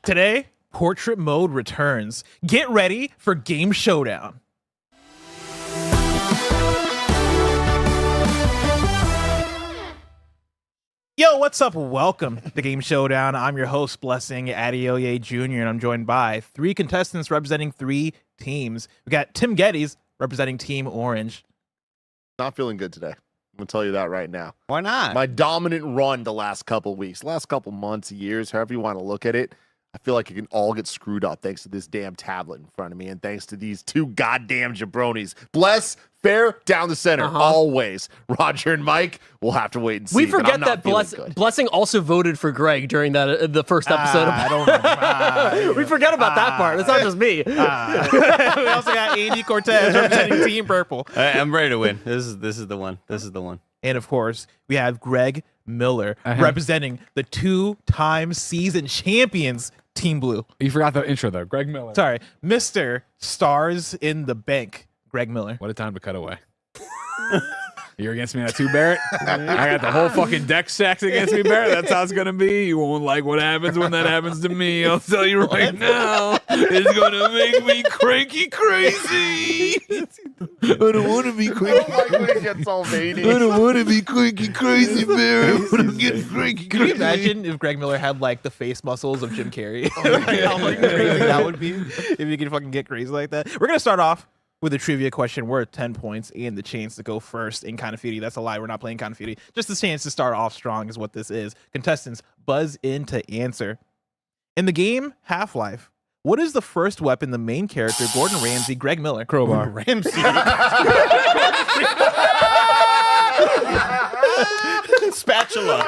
Today, Portrait Mode returns. Get ready for Game Showdown. Yo, what's up? Welcome to Game Showdown. I'm your host, Blessing Adeoye Jr., and I'm joined by 3 contestants representing 3 teams. We got Tim Geddes representing Team Orange. Not feeling good today. I'm going to tell you that right now. Why not? My dominant run the last couple weeks, last couple months, years, however you want to look at it, I feel like it can all get screwed up thanks to this damn tablet in front of me and thanks to these 2 goddamn jabronis. Bless, fair, down the center, always. Roger and Mike, we'll have to wait and see. We forget that Blessing also voted for Greg during that the first episode. I don't know. We forget about that part. It's not just me. We also got Andy Cortez representing Team Purple. I'm ready to win. This is the one. This is the one. And of course, we have Greg Miller representing the 2-time season champions, Team Blue. You forgot the intro, though. Greg Miller. Sorry, Mr. Stars in the Bank, Greg Miller. What a time to cut away. You're against me in that too, Barrett? I got the whole fucking deck stacked against me, Barrett. That's how it's going to be. You won't like what happens when that happens to me. I'll tell you right now. It's going to make me cranky crazy. I don't want to be cranky. I don't want to be cranky crazy, Barrett. I'm getting cranky Can you imagine if Greg Miller had like the face muscles of Jim Carrey? How fucking crazy that would be if you could fucking get crazy like that. We're going to start off with a trivia question worth 10 points and the chance to go first in Kind of Feudy. That's a lie. We're not playing Kind of Feudy. Just the chance to start off strong is what this is. Contestants, buzz in to answer. In the game Half-Life, what is the first weapon the main character, Gordon Ramsay, Greg Miller, Crowbar. Ramsey. Spatula.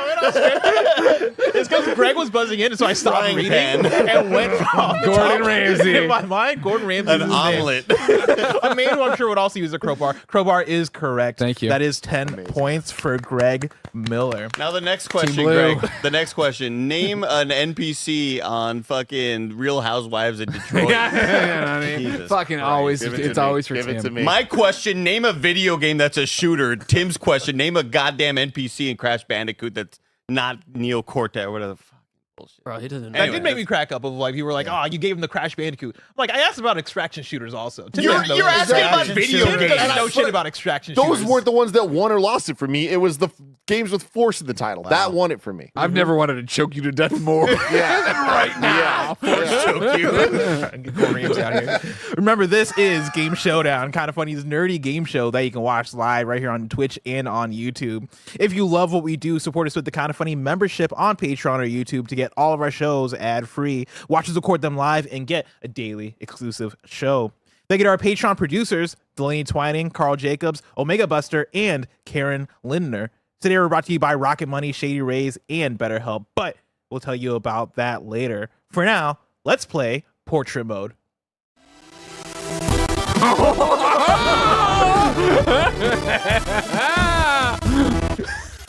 It's because Greg was buzzing in, so I stopped Frying reading pan. and went from Gordon Ramsay. In my mind, Gordon Ramsay. An omelet. A man who I'm sure would also use a crowbar. Crowbar is correct. Thank you. That is 10 points for Greg Miller. Now the next question, Blue. Greg. The next question. Name an NPC on fucking Real Housewives of Detroit. I mean, Jesus fucking Christ. always, Give it to it's me. always for Give it to Tim. me. My question, name a video game that's a shooter. Tim's question, name a goddamn NPC in Crash Bandicoot that's not Neo Cortex or whatever the fuck. Bullshit. Bro, he doesn't know. That Anyway, did make me crack up. Of like, you were like, "Oh, you gave him the Crash Bandicoot." I'm like, I asked about extraction shooters also. Tim You're doesn't know asking that. about video Tim games. doesn't know shit about extraction shooters. Those weren't the ones that won or lost it for me. It was the games with force in the title. That won it for me. I've never wanted to choke you to death more. Right now. choke you. Get Gordon Ramsay out here. Remember, this is Game Showdown, Kind of Funny's nerdy game show that you can watch live right here on Twitch and on YouTube. If you love what we do, support us with the Kind of Funny membership on Patreon or YouTube to get all of our shows ad-free. Watch us record them live and get a daily exclusive show. Thank you to our Patreon producers, Delaney Twining, Carl Jacobs, Omega Buster, and Karen Lindner. Today we're brought to you by Rocket Money, Shady Rays, and BetterHelp, but we'll tell you about that later. For now, let's play Portrait Mode.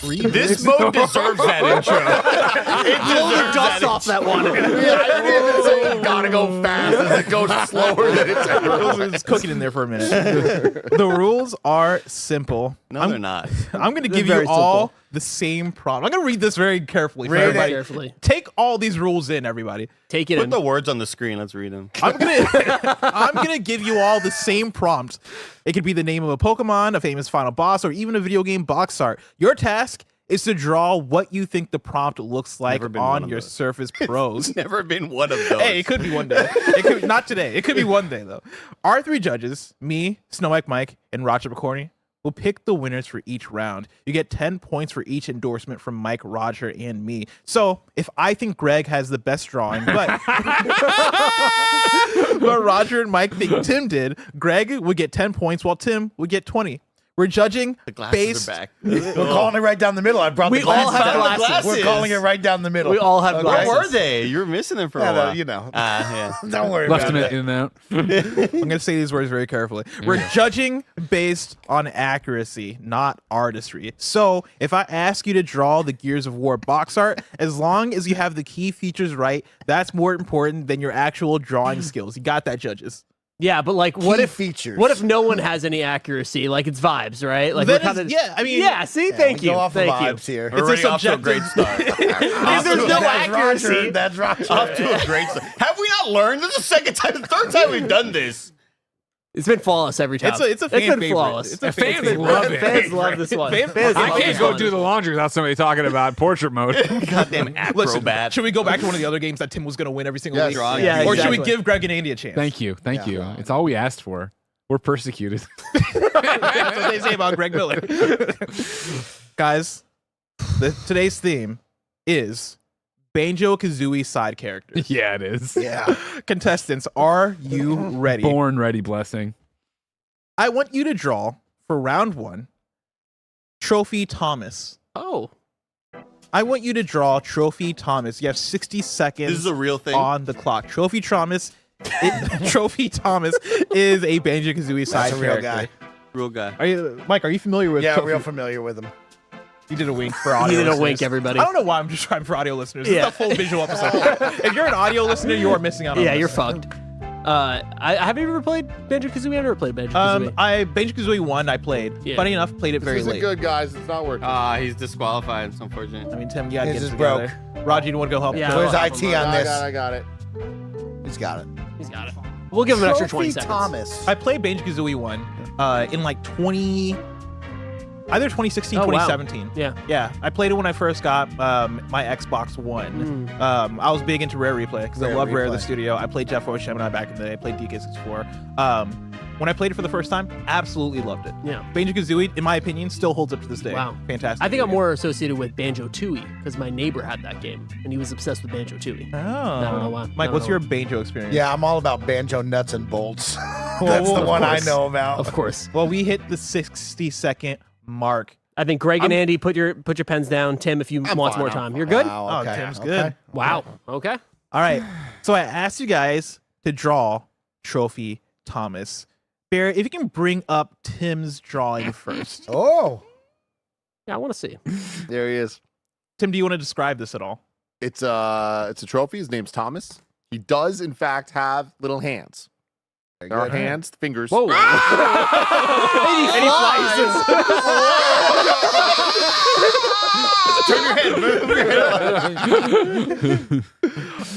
This mode deserves that intro. It Blow the deserves dust that off that one. I didn't say you gotta go fast as it goes slower than it's ever. It's cooking in there for a minute. The rules are simple. No, they're not. I'm going to They're give you very all simple. the same prompt. I'm going to read this very carefully. For Read it everybody. carefully. Take all these rules in, everybody. Take it Put in. the words on the screen. Let's read them. I'm gonna give you all the same prompt. It could be the name of a Pokemon, a famous final boss, or even a video game box art. Your task is to draw what you think the prompt looks like Never been one on of your those. Surface Pros. Never been one of those. Hey, it could be one day. It could not today. It could be one day though. Our 3 judges, me, Snow Mike Mike, and Roger McCorney, will pick the winners for each round. You get 10 points for each endorsement from Mike, Roger, and me. So if I think Greg has the best drawing, but but Roger and Mike think Tim did, Greg would get 10 points while Tim would get 20. We're judging The glasses based. are back. We're calling it right down the middle. I brought We the all glasses. have down. glasses. We're calling it right down the middle. We all have Where glasses. were they? You were missing them for a Yeah, while. you know. Yeah. Don't worry Left about him it. in and out. I'm going to say these words very carefully. We're judging based on accuracy, not artistry. So if I ask you to draw the Gears of War box art, as long as you have the key features right, that's more important than your actual drawing skills. You got that, judges? Yeah, but like, what Key if features. What if no one has any accuracy? Like it's vibes, right? Like That we're is- kinda, yeah, I mean- yeah. See, thank we you, go off thank of you. vibes here. We're already off to a great start. If there's no That's accuracy, Roger. That's Roger. Off to a great start. Have we not learned? This is the third time we've done this. it's been flawless every time. It's a fan been favorite. flawless. It's a Fans fan favorite. love it. Fans love this one. Fans Fans I love can't this go one. do the laundry without somebody talking about portrait mode. Goddamn Listen, acrobat. should we go back to one of the other games that Tim was going to win every single Yes. week? Draw. Yeah, Or should we exactly. give Greg and Andy a chance? Thank you. It's all we asked for. We're persecuted. That's what they say about Greg Miller. Guys, today's theme is Banjo Kazooie side characters. Yeah, it is. Yeah. Contestants, are you ready? Born ready, blessing. I want you to draw for round 1 Trophy Thomas. Oh, I want you to draw Trophy Thomas. You have 60 seconds This is a real thing. on the clock. Trophy Thomas Trophy Thomas is a Banjo Kazooie side That's a real character. guy. Real guy. Are you, Mike? Are you familiar with? Yeah, Trophy? real familiar with him. You did a wink for you audio. did a listeners. wink, everybody. I don't know why I'm just trying for audio listeners. Yeah. It's a full visual episode. If you're an audio listener, you are missing out on Yeah, this. you're fucked. Have you ever played Banjo Kazooie? I've never played Banjo Kazooie. I Banjo Kazooie 1 I played. Yeah. Funny enough, played it This very isn't late. good, guys. It's not working. He's disqualified. It's unfortunate. I mean, Tim, you gotta His get is it together. Roger, you want to go help? Yeah. Where's I'll IT on I this? got it. He's got it. He's got it. We'll give him an extra 20 Trophy seconds. Thomas. I played Banjo Kazooie 1 in like either 2016, Oh, wow. 2017. Yeah. Yeah, I played it when I first got my Xbox One. I was big into Rare Replay because I Rare love Rare the Replay. studio. I played Jeff O'Shamina back in the day. I played DK64. When I played it for the first time, absolutely loved it. Yeah. Banjo Kazooie, in my opinion, still holds up to this day. Wow. Fantastic. I think I'm video more associated with Banjo Tooie because my neighbor had that game and he was obsessed with Banjo Tooie. game. Oh. I don't know why. Mike, I what's don't your know. Banjo experience? Yeah, I'm all about banjo nuts and bolts. That's the of one I course. know about. Of course. Well, we hit the 60-second mark. I think Greg and Andy, put your pens down. Tim, if you want some more time. You're good? Wow, okay. Oh, Tim's good. Wow. Okay. All right. So I asked you guys to draw Trophy Thomas. Bear, if you can bring up Tim's drawing first. Oh. Yeah, I want to see. There he is. Tim, do you want to describe this at all? It's a trophy. His name's Thomas. He does, in fact, have little hands. There are hands, fingers. Whoa. And he Turn your head. Move your head.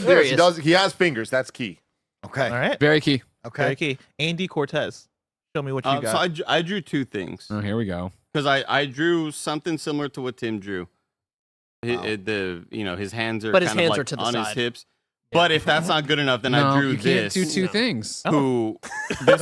There Yes, he is. he has fingers. That's key. Okay. All right. Very key. Very Okay. key. Andy Cortez, show me what you So got. I drew two things Oh, here we go. because I drew something similar to what Tim drew. His hands are But his kind of hands like are to the on his side. hips. But if that's not good enough, then I drew you can't this. do two things. Who this,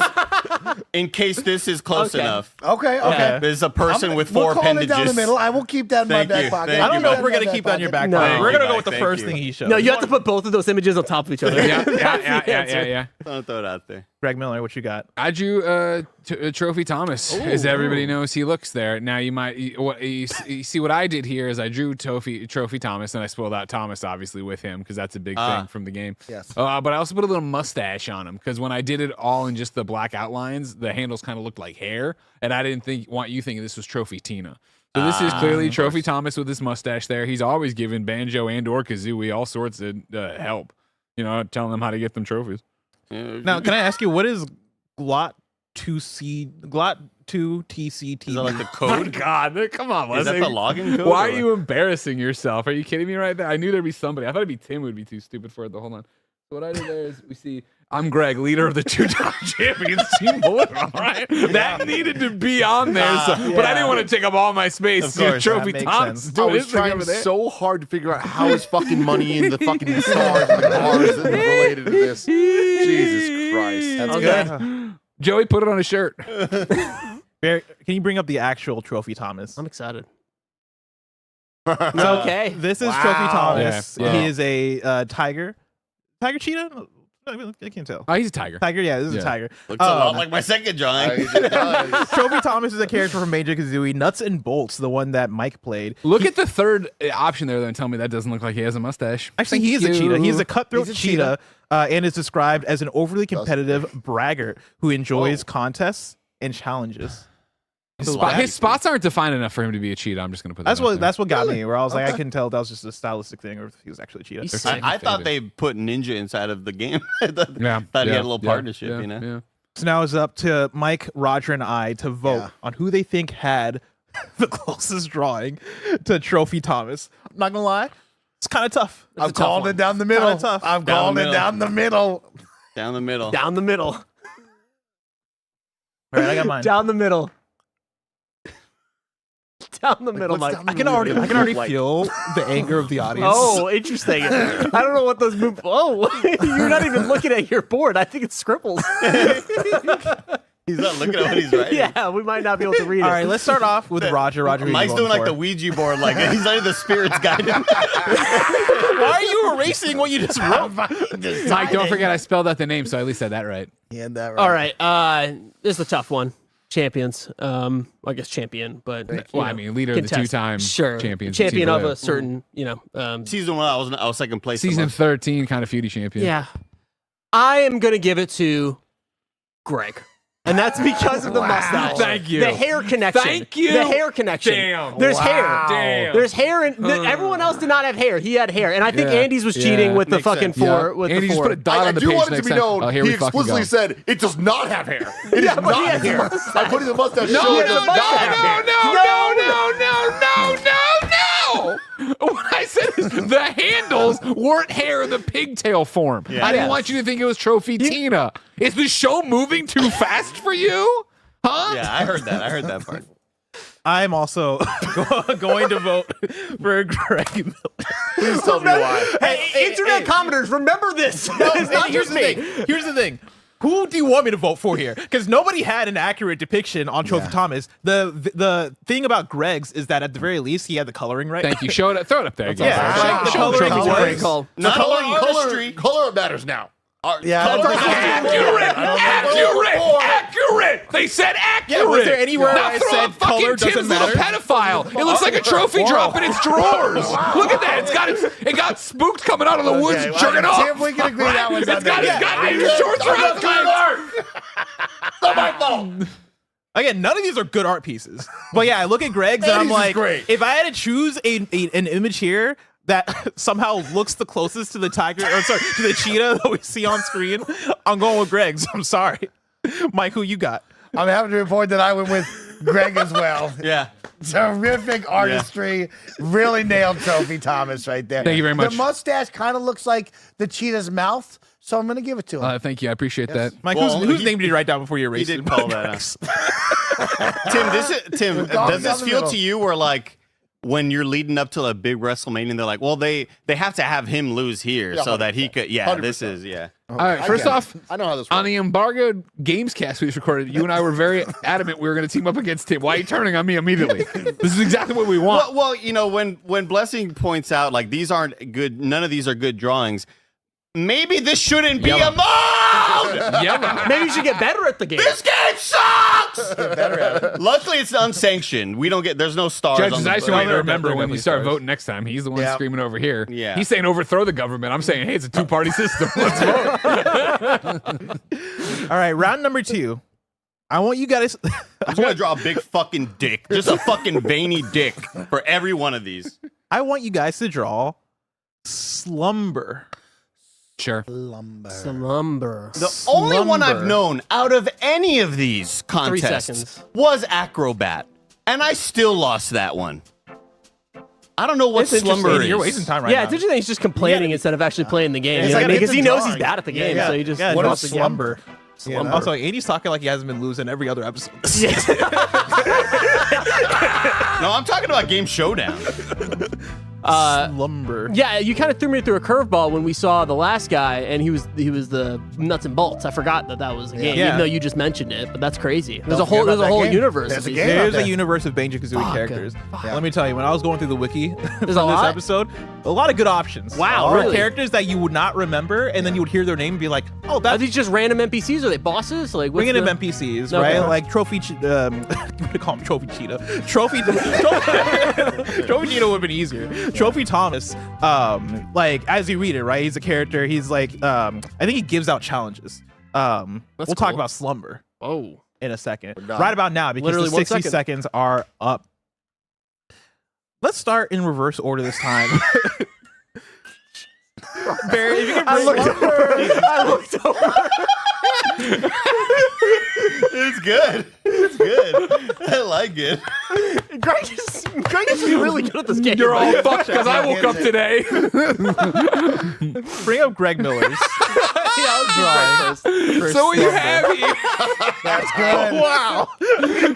in case this is close Okay. enough. Okay. Okay. There's a person with We're four calling appendages. it down the middle. I will keep that in my Thank back you. pocket. Thank I don't you, know Mike. if we're going to keep that in your back No. pocket. We're going to go Mike, with the thank first you. thing he showed. No, you have to put both of those images on top of each other. Yeah, That's the yeah. answer. Don't throw it out there. Greg Miller, what you got? I drew Trophy Thomas, as everybody knows he looks there. Now you see what I did here is I drew Trophy Thomas and I spelled out Thomas obviously with him because that's a big thing from the game. Yes. But I also put a little mustache on him because when I did it all in just the black outlines, the handles kind of looked like hair, and I didn't want you thinking this was Trophy Tina. So this is clearly Trophy Thomas with his mustache there. He's always given Banjo and or Kazooie all sorts of help, telling them how to get them trophies. Now, can I ask you, what is GLOT 2TCT? Is that like the Oh my code? God, come on, Is that Leslie. the login code? Why or- are you embarrassing yourself? Are you kidding me right there? I knew there'd be somebody. I thought it'd be Tim who would be too stupid for it. Hold on. So what I did there is we see I'm Greg, leader of the two-time champions team bullet. All right, that needed to be on there. But I didn't want to take up all my space. Of course, Trophy that makes Thomas. sense. I Dude, was this thing trying over there. so hard to figure out how is fucking money in the fucking stars and the cars that are related to this. Jesus Christ. That's Okay. good. Joey put it on his shirt. Bear, can you bring up the actual Trophy Thomas? I'm excited. It's okay. This is Wow. Trophy Thomas. Yeah. He is a tiger. Tiger cheetah? I can't tell. Oh, he's a tiger. Tiger, yeah, this is Yeah. a tiger. Looks a lot like my second drawing. It does. Trophy Thomas is a character from Banjo Kazooie. Nuts and Bolts, the one that Mike played. Look at the third option there, though, and tell me that doesn't look like he has a mustache. Actually, he is a cheetah. He's a cutthroat He's a cheetah, and is described as an overly competitive braggart who enjoys contests and challenges. His spots aren't defined enough for him to be a cheetah. I'm just gonna put that. That's what got me. Where I was like, I couldn't tell if that was just a stylistic thing or if he was actually a cheetah. I thought they put Ninja inside of the game. I thought he had a little partnership, you know? Yeah. So now it's up to Mike, Roger, and I to vote on who they think had the closest drawing to Trophy Thomas. I'm not gonna lie, it's kind of tough. I'm calling it down the middle. Kinda tough. I'm calling it down the middle. Down the middle. Down the middle. All right, I got mine. Down the middle. Down the middle, Mike. I can already feel the anger of the audience. Oh, interesting. I don't know what those moves. Oh, you're not even looking at your board. I think it's scribbles. He's not looking at what he's writing. Yeah, we might not be able to read it. All right, let's start off with Roger. Roger, who Mike's you doing voting like the for? Ouija board, like he's letting the spirits guide him. Why are you erasing what you just wrote? Mike, don't forget I spelled out the name, so I at least said that right. Yeah, that right. All right, this is a tough one. Champions. I guess champion, but Well, I mean, leader of the two-time champions. Champion of Team a certain, Season 1, I was second place. Season 13 kind of feudy champion. Yeah. I am going to give it to Greg. And that's because of the mustache. Thank you. The hair connection. Thank you. The hair connection. Damn. There's hair. Damn. There's hair, and everyone else did not have hair. He had hair, and I think Andy's was cheating with the Makes fucking sense. four. With Andy the just four. put a dot I on the do page want it to next be time. known. Oh, here He we fucking explicitly go. said it does not have hair. It is but he not has a hair. mustache. I put in the mustache. No, show it no, does not have hair. no. What I said is the handles weren't hair in the pigtail form. Yeah. I didn't Yes. want you to think it was Trophy Tina. Is the show moving too fast for you? Huh? Yeah, I heard that part. I'm also going to vote for Greg Miller. Please tell me why. Hey, internet commenters, remember this. It's not Here's just the me. thing. Here's the thing. Who do you want me to vote for here? Because nobody had an accurate depiction on Trophy Thomas. The thing about Greg's is that at the very least he had the coloring right. Thank you. Show it. Throw it up there. again. Yeah, like the Show coloring Trophy was- Tina. Call. Not color, only artistry. color matters now. Accurate. They said accurate. Yeah, was there anywhere now I throw said up fucking color Tim's doesn't little matter? pedophile. It looks like a trophy drop in its drawers. Look at that. It got spooked coming out of the woods, jerking off. Tim, we can agree that one's It's got his goddamn shorts around. Again, none of these are good art pieces. But yeah, I look at Greg's and I'm Andy's is like, great. if I had to choose an image here that somehow looks the closest to the tiger, or sorry, to the cheetah that we see on screen, I'm going with Greg's. I'm sorry. Mike, who you got? I'm happy to report that I went with Greg as well. Yeah. Terrific artistry. Really nailed Trophy Thomas right there. Thank you very much. The mustache kind of looks like the cheetah's mouth, so I'm going to give it to him. Thank you. I appreciate that. Mike, Well, whose he- name did you write down before you He erased did it? call that out. Tim, gone does down this the feel middle. to you where like when you're leading up to a big WrestleMania, they're like, well, they have to have him lose here Yeah, so that he could. Yeah, 100%. this is All right. First off, I know how this on works. the embargoed games cast we just recorded, you and I were very adamant we were going to team up against Tim. Why are you turning on me immediately? This is exactly what we want. well, you know, when Blessing points out like these aren't good, none of these are good drawings. Maybe this shouldn't be Yellow. a mode. Yellow. Maybe you should get better at the game. This game sucks. Luckily, it's unsanctioned. We don't get. The's no stars. Judges, on the I just want you to they're remember when definitely you start stars. voting next time, he's the one Yeah. screaming over here. Yeah. He's saying overthrow the government. I'm saying, hey, it's a two-party system. Let's vote. All right, round number 2. I want you guys. I'm just gonna draw a big fucking dick, just a fucking veiny dick for every one of these. I want you guys to draw Slumber. Sure. Slumber. The only one I've Slumber. known out of any of these contests seconds. was Acrobat, and I still lost that one. I don't know what It's Slumber interesting. is. You're wasting time right Yeah, now. it's interesting. He's just complaining instead of actually playing the game. It's You know like what I mean? it's Because he a knows he's drawing. bad at the game, Yeah. so he just Yeah, What draw is Slumber. Slumber. Also, Andy's talking like he hasn't been losing every other episode. No, I'm talking about Game Showdown. Slumber. Yeah, you kind of threw me through a curveball when we saw the last guy, and he was the nuts and bolts. I forgot that was a game, Yeah. even though you just mentioned it. But that's crazy. There's Don't a whole forget about that game. universe. There's of a these. game. There's out a there. universe of Banjo Kazooie characters. Let me tell you, when I was going through the wiki for this a lot? episode, a lot of good options. Wow, for really? characters that you would not remember, and then you would hear their name and be like, "Oh, Are that's these just random NPCs? Are they bosses? Like, what's bringing in the- NPCs, Okay. right? Like Trophy. I'm gonna call him Trophy Cheetah. Trophy Cheetah would have been easier. Trophy Thomas. Like as you read it, right? He's a character. He's like, I think he gives out challenges. We'll talk cool. about Slumber. Oh, in a second. done. Right about now, because Literally the 1 60 second. seconds are up. Let's start in reverse order this time. Barry, if you can bring I looked over. It's good. It's good. I like it. Greg is really good at this game. You're all fucked because I woke up today. bring up Greg Miller's drawing. So what you have here? That's good. Wow.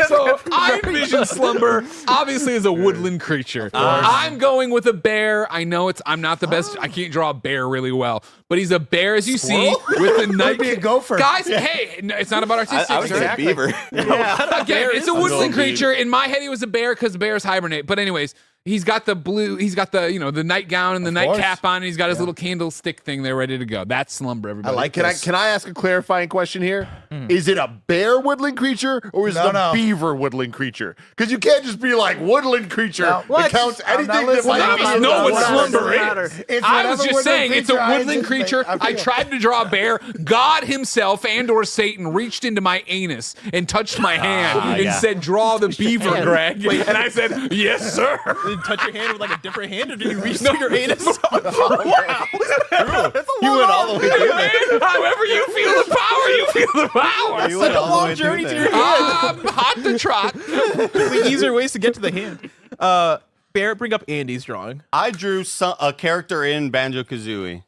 So I envision Slumber obviously as a woodland creature. I'm going with a bear. I know I'm not the best. I can't draw a bear really well, but he's a bear as you see with the night. Be a gopher. Guys, hey, it's not about artistic. I was right? a beaver. Again, it's a woodland Beaver. creature. In my head, he was a bear because bears hibernate. But anyways, he's got the blue. He's got the the nightgown and the nightcap on, and he's got his little candlestick thing there ready to go. That's Slumber. Everybody. I like. Can I ask a clarifying question here? Is it a bear woodland creature or is it a beaver woodland creature? Because you can't just be like woodland creature. It counts I'm not anything that listening. might I be. know what Doesn't Slumber matter. is. It's I was whatever just saying it's a I woodland creature. I tried to draw a bear. God himself and/or Satan reached into my anus and touched my hand and said, "Draw the beaver, Greg." And I said, "Yes, sir." Did you touch your hand with like a different hand, or did you reach through your anus? You went all the way through there. However you feel the power, you feel the power. You went all the long way journey through to there. your hand. I'm hot to trot. The easier ways to get to the hand. Barrett, bring up Andy's drawing. I drew a character in Banjo Kazooie.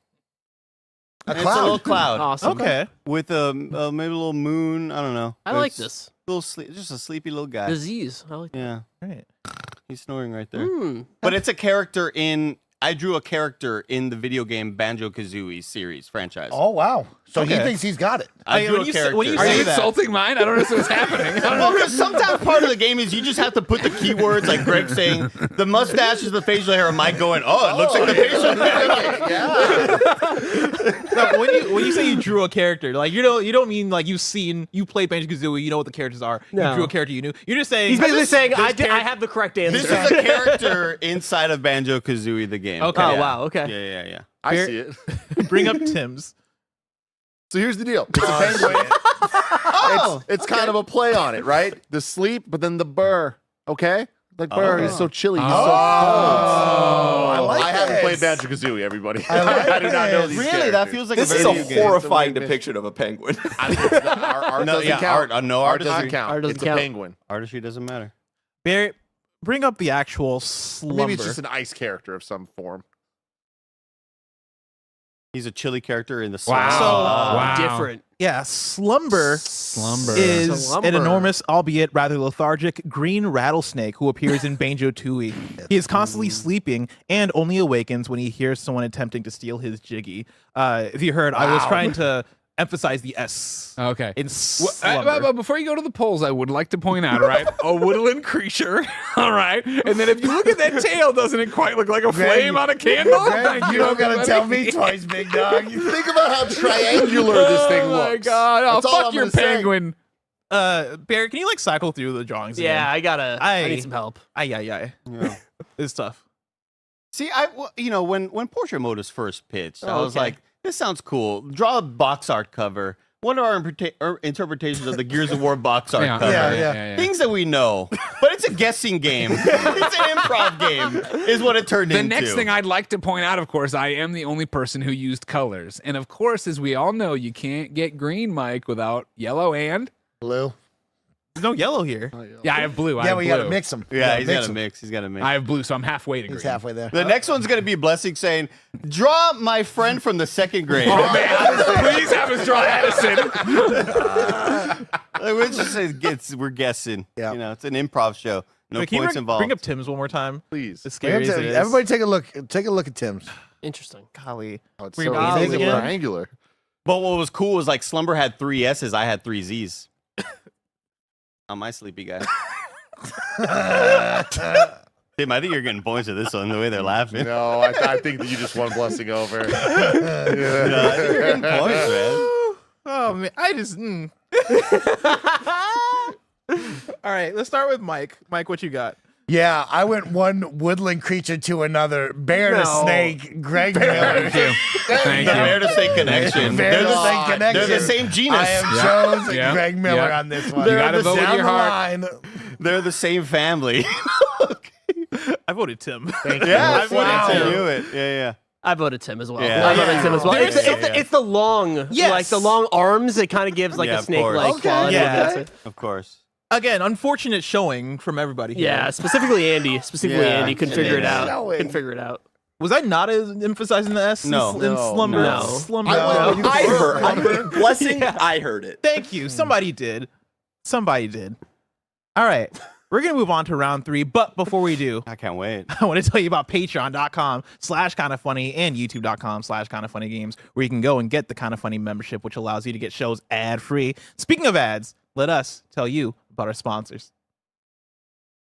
A It's a little cloud. cloud Awesome. Okay. with maybe a little moon. I don't know. I like It's this. just a sleepy little guy. Disease. I like that. Yeah, Right. he's snoring right there. Hmm. But it's a character in. I drew a character in the video game Banjo Kazooie series franchise. Oh wow! So he Okay. thinks he's got it. I drew when a you say- character. when you Are say you that. insulting mine? I don't know what's happening. I don't know. Well, because sometimes part of the game is you just have to put the keywords, like Greg saying, the mustache is the facial hair, and Mike going, oh, it looks like the facial hair. No, when you say you drew a character, like you don't mean like you played Banjo Kazooie, you know what the characters are. No. You drew a character you knew. You're just saying He's basically saying this I have the correct answer. This is a character inside of Banjo Kazooie, the game. Okay. Oh Yeah. wow. Okay. Yeah. I Bear- see it. bring up Tim's. So here's the deal. It's a penguin. It's kind of a play on it, right? The sleep, but then the burr. Okay? Like burr is so chilly. He's so cold. I like I haven't this. played Banjo Kazooie, everybody. I like I do not know this. these Really? characters. That feels like This a is very a new game. horrifying depiction of a penguin. Art No, doesn't yeah, count. no Art artistry. doesn't count. Art doesn't It's count. a penguin. Artistry doesn't matter. Barrett, bring up the actual slumber. Maybe it's just an ice character of some form. He's a chilly character in the Wow. song. So- Wow. Different. Yeah, slumber Slumber. is Slumber. an enormous, albeit rather lethargic, green rattlesnake who appears in Banjo Tooie. He is constantly sleeping and only awakens when he hears someone attempting to steal his jiggy. If you heard, I was trying to emphasize the S Okay. in Well, slumber. but before you go to the polls, I would like to point out, right, a woodland creature, all right, and then if you look at that tail, doesn't it quite look like a flame on a candle? Greg, Thank you don't gotta everybody. tell me twice, big dog. Think about how triangular this thing Oh my looks. god! Oh, That's all fuck I'm your gonna say. penguin. Barrett, can you like cycle through the drawings Yeah, again? I need some help. Ay. Yeah. It's tough. See, when portrait mode was first pitched, I Oh, was okay. like, this sounds cool. Draw a box art cover. What are our interpretations of the Gears of War box art cover? Yeah. Things that we know, but it's a guessing game. It's an improv game, is what it turned The into. next thing I'd like to point out, of course, I am the only person who used colors, and of course, as we all know, you can't get green, Mike, without yellow and Blue. There's no yellow here. yeah, I have blue. I Yeah, have we blue. gotta mix them. Yeah, he's got a mix. He's got a mix. I have blue, so I'm halfway to green. He's halfway there. The next one's gonna be Blessing saying, "Draw my friend from the second grade." Oh man, please have us draw Addison. Which is we're guessing. Yeah. You know, it's an improv show. No Wait, can you points involved. bring up Tim's one more time? Please. As scary as it is. Everybody take a look. Take a look at Tim's. Interesting. Golly. Oh, it's Bring so up easy. Z's It's again. triangular. But what was cool was like Slumber had 3 S's, I had 3 Z's. On my sleepy guy. Tim, I think you're getting points to this one, the way they're laughing. No, I think that you just won Blessing over. No, I think you're getting points, man. Oh man, I just. All right, let's start with Mike. Mike, what you got? Yeah, I went one woodland creature to another. Bear to snake, Greg Miller. Thank you. Thank The you. bear to snake connection. Bear to snake connection. They're the same genus. I have chose Greg Miller on this one. You gotta vote with Down your the heart. line. They're the same family. I voted Tim. Yeah, I voted Tim. I knew it. Yeah. I voted Tim as well. Yeah. I voted Tim as well. There's- It's the long, Yes. like the long arms. It kind of gives like Yeah, a of snake-like course. quality. Yeah. That's it. Of course. Again, unfortunate showing from everybody here. Yeah, specifically Andy. Yeah. Andy couldn't figure it out. Showing. Couldn't figure it out. Was I not as emphasizing the S? No. In slumber. No. Slumber. I heard. Blessing. I heard it. Thank you. Somebody did. All right. We're going to move on to round 3. But before we do, I can't wait. I want to tell you about patreon.com/kindafunny and youtube.com/kindafunnygames, where you can go and get the Kinda Funny membership, which allows you to get shows ad-free. Speaking of ads, let us tell you about our sponsors.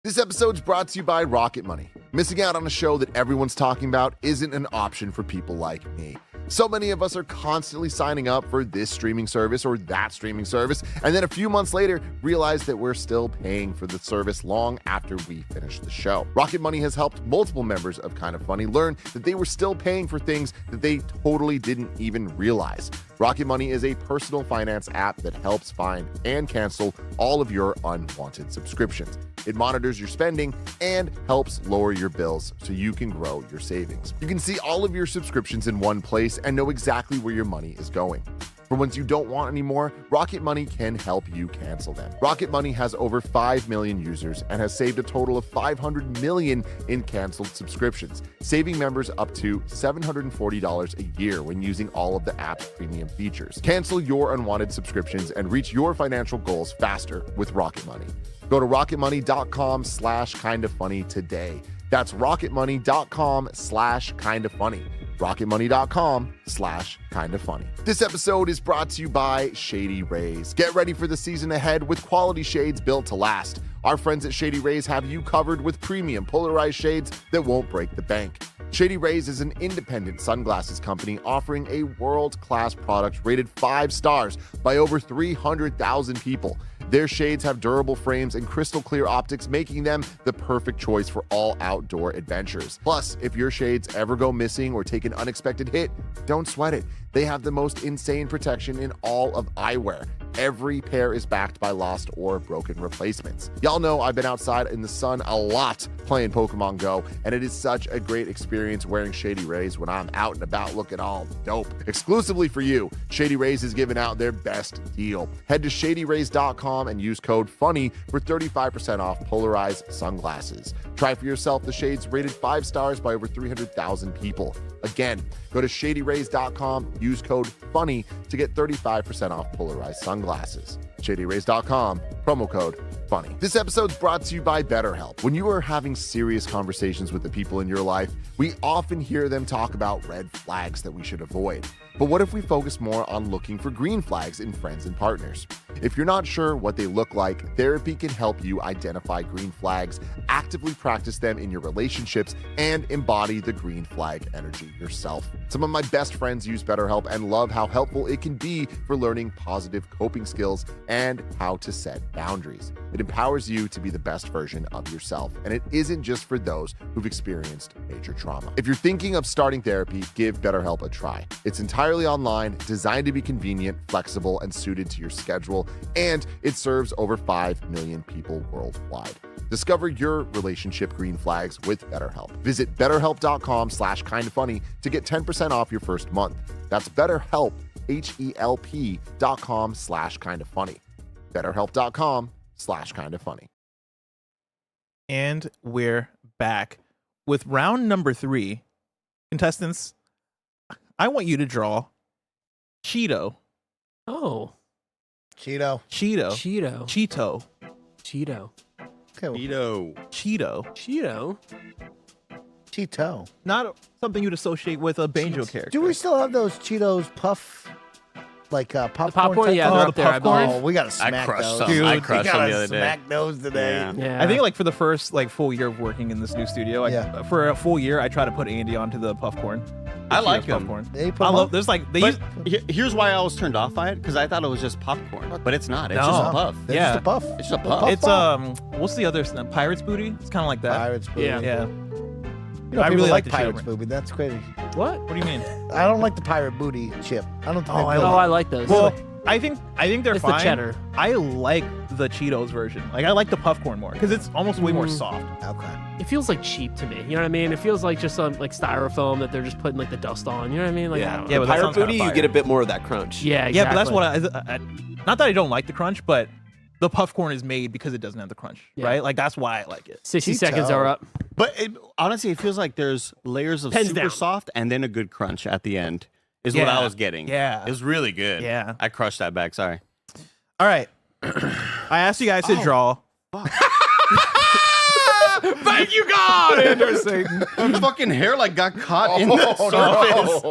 This episode's brought to you by Rocket Money. Missing out on a show that everyone's talking about isn't an option for people like me. So many of us are constantly signing up for this streaming service or that streaming service, and then a few months later realize that we're still paying for the service long after we finish the show. Rocket Money has helped multiple members of Kinda Funny learn that they were still paying for things that they totally didn't even realize. Rocket Money is a personal finance app that helps find and cancel all of your unwanted subscriptions. It monitors your spending and helps lower your bills so you can grow your savings. You can see all of your subscriptions in one place and know exactly where your money is going. For ones you don't want anymore, Rocket Money can help you cancel them. Rocket Money has over 5 million users and has saved a total of $500 million in canceled subscriptions, saving members up to $740 a year when using all of the app's premium features. Cancel your unwanted subscriptions and reach your financial goals faster with Rocket Money. Go to rocketmoney.com/kindafunny today. That's rocketmoney.com/kindafunny. rocketmoney.com/kindafunny. This episode is brought to you by Shady Rays. Get ready for the season ahead with quality shades built to last. Our friends at Shady Rays have you covered with premium polarized shades that won't break the bank. Shady Rays is an independent sunglasses company offering a world-class product rated 5 stars by over 300,000 people. Their shades have durable frames and crystal clear optics, making them the perfect choice for all outdoor adventures. Plus, if your shades ever go missing or take an unexpected hit, don't sweat it. They have the most insane protection in all of eyewear. Every pair is backed by lost or broken replacements. Y'all know I've been outside in the sun a lot playing Pokemon Go, and it is such a great experience wearing Shady Rays when I'm out and about looking all dope. Exclusively for you, Shady Rays is giving out their best deal. Head to shadyrays.com and use code FUNNY for 35% off polarized sunglasses. Try for yourself the shades rated 5 stars by over 300,000 people. Again, go to shadyrays.com, use code FUNNY to get 35% off polarized sunglasses. shadyrays.com, promo code FUNNY. This episode's brought to you by BetterHelp. When you are having serious conversations with the people in your life, we often hear them talk about red flags that we should avoid. But what if we focus more on looking for green flags in friends and partners? If you're not sure what they look like, therapy can help you identify green flags, actively practice them in your relationships, and embody the green flag energy yourself. Some of my best friends use BetterHelp and love how helpful it can be for learning positive coping skills and how to set boundaries. It empowers you to be the best version of yourself, and it isn't just for those who've experienced major trauma. If you're thinking of starting therapy, give BetterHelp a try. It's entirely online, designed to be convenient, flexible, and suited to your schedule, and it serves over 5 million people worldwide. Discover your relationship green flags with BetterHelp. Visit betterhelp.com/kindafunny to get 10% off your first month. That's BetterHelp, HELP.com/kindafunny. betterhelp.com/kindafunny. And we're back with round number 3. Contestants, I want you to draw Cheeto. Oh, Cheeto. Cheeto. Cheeto. Cheeto. Cheeto. Okay, Cheeto. Cheeto. Cheeto. Cheeto. Not something you'd associate with a Banjo character. Do we still have those Cheetos puff like popcorn? popcorn, type yeah, thing? they're Oh, up the there, I popcorn? believe. Oh, we gotta I smack crushed those. some. Dude, I we crushed we some the gotta other day. smack those today. Yeah. Yeah. I think like for the first like full year of working in this new studio, Yeah. for a full year, I try to put Andy onto the puffcorn. I Cheetos like 'em. popcorn. They put I 'em love. on? There's like they But use. here's why I was turned off by it, because I thought it was just popcorn, but it's not. It's No. just a puff. They're Yeah. just a puff. It's just a puff. It's what's the other Pirates Booty? It's kind of like that. Pirates movie. Yeah. Yeah. You know, I people really like like the Pirates chip. movie. That's crazy. What? What do you mean? I don't like the pirate booty chip. I don't think. Oh, they're good. Oh, I like those. Well, I think they're It's fine. the cheddar. I like the Cheetos version. Like I like the popcorn more because it's almost way more soft. Okay. It feels like cheap to me. You know what I mean? It feels like just some like styrofoam that they're just putting like the dust on. You know what I mean? Like, I don't Yeah, know. but that Pirate sounds kinda booty, you fire. get a bit more of that crunch. Yeah, exactly. Yeah, but that's what I not that I don't like the crunch, but the puffcorn is made because it doesn't have the crunch, Yeah. right? Like that's why I like it. 60 Cheeto. seconds are up. But honestly, it feels like there's layers of Pens super down. soft and then a good crunch at the end. Is what Yeah. I was getting. Yeah. it was really good. Yeah. I crushed that bag. Sorry. All right. I asked you guys to draw. Thank you, God, Ender Satan. My fucking hair like got caught in the surface.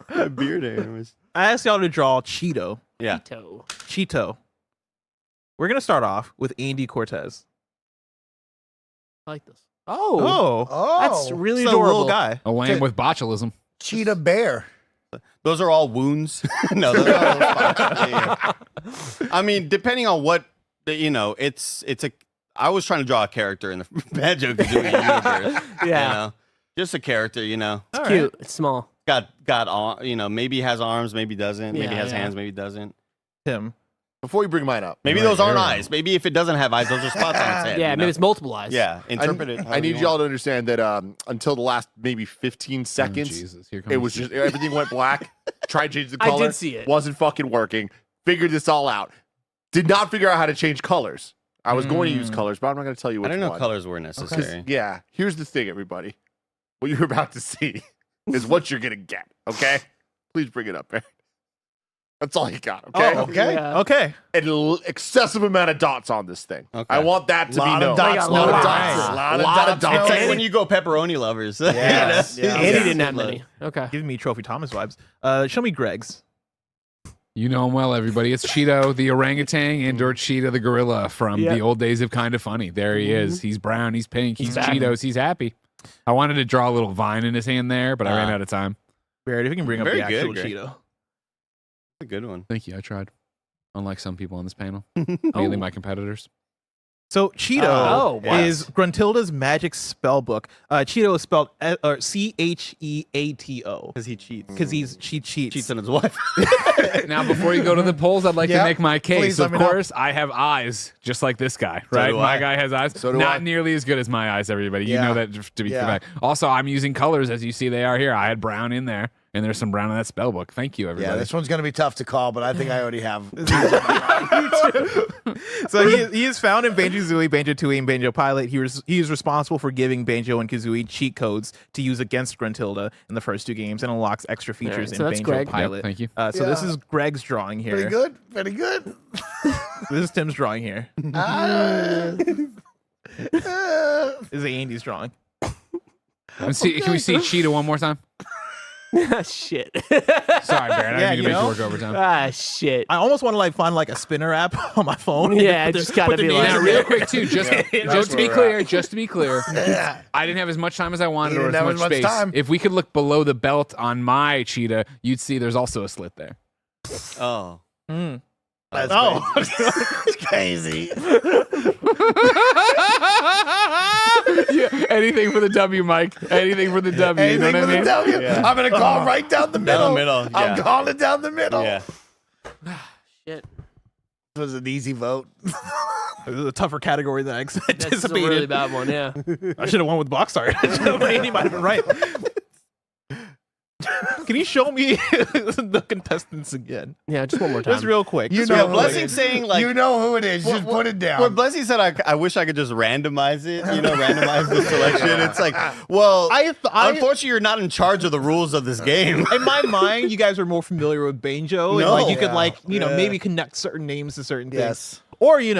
The beard hair was. I asked y'all to draw Cheeto. Yeah. Toe. Cheeto. We're gonna start off with Andy Cortez. I like this. Oh, Oh, Oh, that's really it's a adorable. little guy. A lamb with botulism. cheetah bear. Those are all wounds. No, those are all fine. Yeah. I mean, depending on what it's a. I was trying to draw a character in the Banjo Kazooie universe. Yeah. Just a character. All Cute. It's small. Got maybe has arms, maybe doesn't. Maybe Yeah, has yeah. hands, maybe doesn't. Tim. Before you bring mine up, Maybe those aren't eyes. Maybe if it doesn't have eyes, those are spots on its head. Yeah, you maybe know? it's multiple eyes. Yeah, interpret it. I need y'all to understand that until the last maybe 15 seconds, Jesus, here comes it was just everything went black. Tried to change the I color. did see it. Wasn't fucking working. Figured this all out. Did not figure out how to change colors. I was going to use colors, but I'm not going to tell you I which didn't know one. colors were necessary. Yeah. Here's the thing, everybody. What you're about to see is what you're going to get. Okay? Please bring it up, man. That's all you got. Okay? Oh, okay. Yeah. Okay. An excessive amount of dots on this thing. Okay. I want that to be Lot known. of dots. got Lot of lots. dots. Lot of It's like dots. when you go pepperoni lovers. Yes, You know? yes. Andy didn't have many. Okay. Giving me Trophy Thomas vibes. Show me Greg's. You know him well, everybody. It's Cheeto, the orangutan, and/or Cheetah, the gorilla from Yep. the old days of Kind of Funny. There he is. He's brown. He's pink. He's back. Cheetos. He's happy. I wanted to draw a little vine in his hand there, but I ran out of time. Barrett, if you can bring up Very the good, actual Greg. Cheeto. A good one. Thank you. I tried. Unlike some people on this panel, mainly my competitors. So Cheeto Oh, wow. is Gruntilda's magic spell book. Cheeto is spelled Cheato Because he cheats. because she cheats. Cheats on his wife. Now, before you go to the polls, I'd like Yeah, to make my case. please Of let me know. course, I have eyes, just like this guy, So right? do My I. guy has eyes. So do Not I. nearly as good as my eyes, everybody. You Yeah. know that to be Yeah. fact. Also, I'm using colors, as you see they are here. I had brown in there, and there's some brown in that spell book. Thank you, Yeah, everybody. this one's going to be tough to call, but I think I already have. So he is found in Banjo Kazooie, Banjo Tooie, and Banjo Pilot. He is responsible for giving Banjo and Kazooie cheat codes to use against Gruntilda in the first two games, and unlocks extra features so in that's Banjo Greg. Pilot. Yep, thank you. So this Yeah. is Greg's drawing here. Pretty good. Pretty good. This is Tim's drawing here. This is Andy's drawing. Can we see Cheetah one more time? Shit. Sorry, Barrett. I Yeah, didn't mean to you make know? you work overtime. Shit. I almost want to find a spinner app on my phone. Yeah, Put the- just gotta put the be names like- Now, in real there. quick too, just to be clear, I didn't have as much time as I wanted You or as didn't have much as much space. time. If we could look below the belt on my Cheetah, you'd see there's also a slit there. Oh. Mm. That's Oh, crazy. Yeah, anything for the W, Mike. Anything for the W. You know Anything what I for mean? the W. Yeah. I'm going to call right down the middle. middle, I'm yeah. calling down the middle. Yeah. Shit. This was an easy vote. This is a tougher category than I That's a anticipated. really bad one, yeah. I should have won with box art. Andy might have been right. Can you show me the contestants again? Yeah, just one more time. Just real quick. You Just know real who quick. it Blessing saying like. You know who it is. Just put it down. When Blessing said, I wish I could just randomize it, randomize the selection. It's like, well, I unfortunately, you're not in charge of the rules of this game. in my mind, you guys are more familiar with Banjo, and No. you could Yeah. maybe connect certain names to certain things. Yes. Or you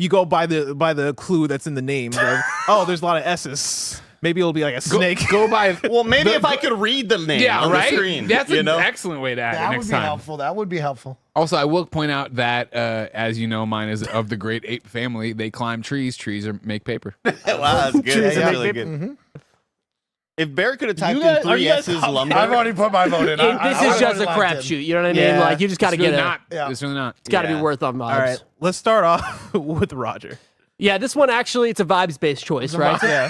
go by the clue that's in the name. Of, oh, there's a lot of S's. Maybe it'll be like a snake. Go by. Well, maybe if I could read the name Yeah, on right. the screen. That's you an know? excellent way to add it That would next be time. helpful. That would be helpful. Also, I will point out that, as you know, mine is of the great ape family. They climb trees. Trees make paper. Wow, that's good. Trees That's and really paper. good. If Barrett could have typed You guys- in are 3 you guys- S's lumber, I've already put my vote in. This is just a crapshoot. You know what I mean? Yeah. Like you just got to It's really get it. not. Yeah. It's really not. It's got to Yeah. be worth on vibes. All right, let's start off with Roger. Yeah, this one actually, it's a vibes-based choice, right? Yeah.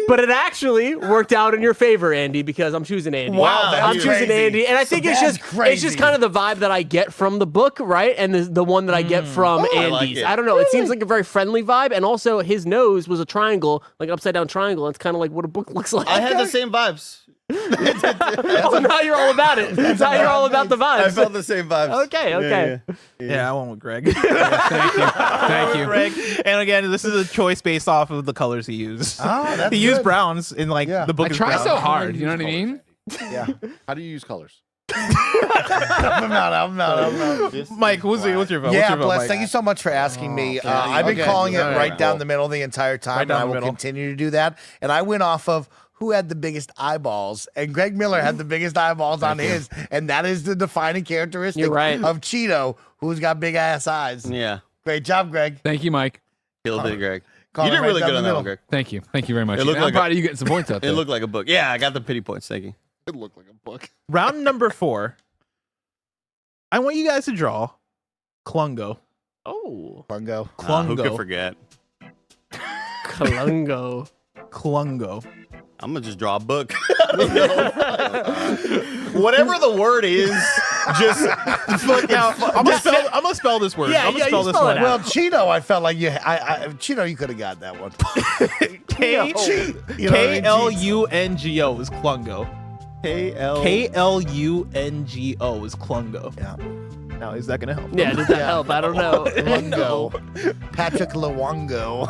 But it actually worked out in your favor, Andy, because I'm choosing Andy. Wow, that's I'm choosing crazy. Andy, and I So think it's that's just crazy. kind of the vibe that I get from the book, right? And the one that I get from I like Andy's. it. I don't know. It seems like a very friendly vibe, and also his nose was a triangle, like an upside down triangle. It's kind of like what a book looks like. I had the same vibes. Oh, now you're all about it. Now you're all about the I vibes. felt the same vibes. Okay, okay. Yeah, I went with Greg. Thank you. Greg. And again, this is a choice based off of the colors he used. Oh, that's he used good. browns in like Yeah. the book. I is try brown. so hard. You know what I mean? Yeah. How do you use colors? I'm out. Mike, what's your vote? Yeah, what's your vote, Bless, Mike? thank you so much for asking me. I've been Okay. calling it All right. right down the middle the entire time, Right and down I the will middle. continue to do that. And I went off of who had the biggest eyeballs, and Greg Miller had the biggest eyeballs on his, and that is the defining characteristic You're right. of Cheeto, who's got big ass eyes. Yeah. Great job, Greg. Thank you, Mike. Killed it, Greg. Call You it did right really down good the on that middle. one, Greg. Thank you. Thank you very much. It looked I'm like proud of you getting some points out there. It looked like a book. Yeah, I got the pity points. Thank you. It looked like a book. Round number 4. I want you guys to draw Klungo. Oh, Bungo. Who could Klungo. forget? Kalungo. Klungo. I'm gonna just draw a book. Whatever the word is, just fucking. I'm gonna spell this word. Yeah, I'm gonna yeah, spell you this spell it one. out. Well, Cheeto, I felt like Cheeto, you could have got that one. You know what I mean? Klungo is Klungo. Klungo is Klungo. Yeah. Now, is that gonna help? Yeah, does that help? I don't know. Lungo. Patrick Luongo.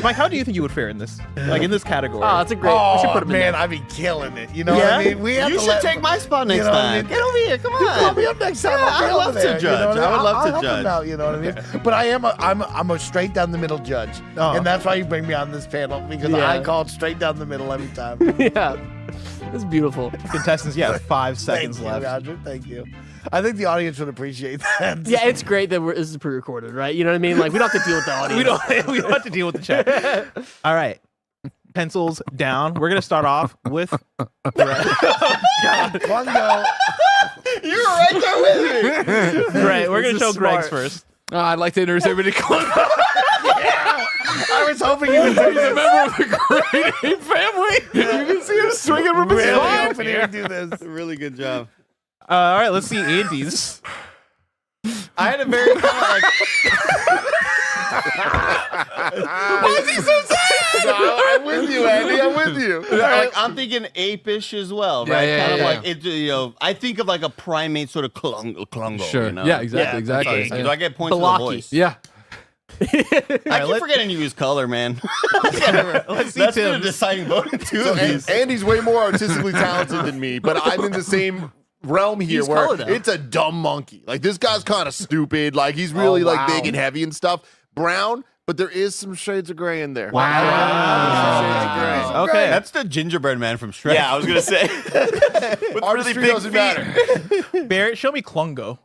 Mike, how do you think you would fare in this? Like in this category? Oh, that's a great. we should Oh, put him in man, there. I'd be killing it. You know what I Yeah? mean? We have You to should let- take my spot next know what I time. mean? Get over here. Come You call on. me up next time. Yeah, I'll be I'd over love to there, you know judge. what I would mean? love I'll to help him judge. out, you know what I mean? But I'm a straight down the middle judge, Oh. and that's why you bring me on this panel because Yeah. I call it straight down the middle every time. Yeah, it's beautiful. Contestants, yeah, 5 Thank seconds you, left. Roger. Thank you. I think the audience would appreciate that. Yeah, it's great that this is pre-recorded, right? You know what I mean? Like we don't have to deal with the audience. We don't have to deal with the chat. All right. Pencils down. We're gonna start off with Bungo. You were right there with me. Greg. We're This gonna is show Greg's smart. first. I'd like to introduce everybody to Klungo. I was hoping you would do He's a this. member of the great ape family. You can see him swinging from his Really spine. hoping you would do this. Really good job. All right, let's see Andy's. I had a very kind of like. Why is he so sad? I'm with you, Andy. I'm with you. Like, I'm thinking apish as well, Yeah, right? yeah, kind of yeah, like it. You know, I think of like a primate sort of clungo. Sure. You know? Yeah, exactly. Yeah, exactly. Do I get points for the Balaki. voice? Yeah. I keep let- forgetting you use color, man. Let's see That's been a Tim's. deciding vote in two So of these. Andy's way more artistically talented than me, but I'm in the same realm here Use where color, though. it's a dumb monkey. Like this guy's kind of stupid. Like he's really like big and heavy and stuff. Brown, but there is some shades of gray in there. Wow. Okay. That's the gingerbread man from Shrek. Yeah, I was gonna say. Artistry doesn't matter. Barrett, show me Klungo.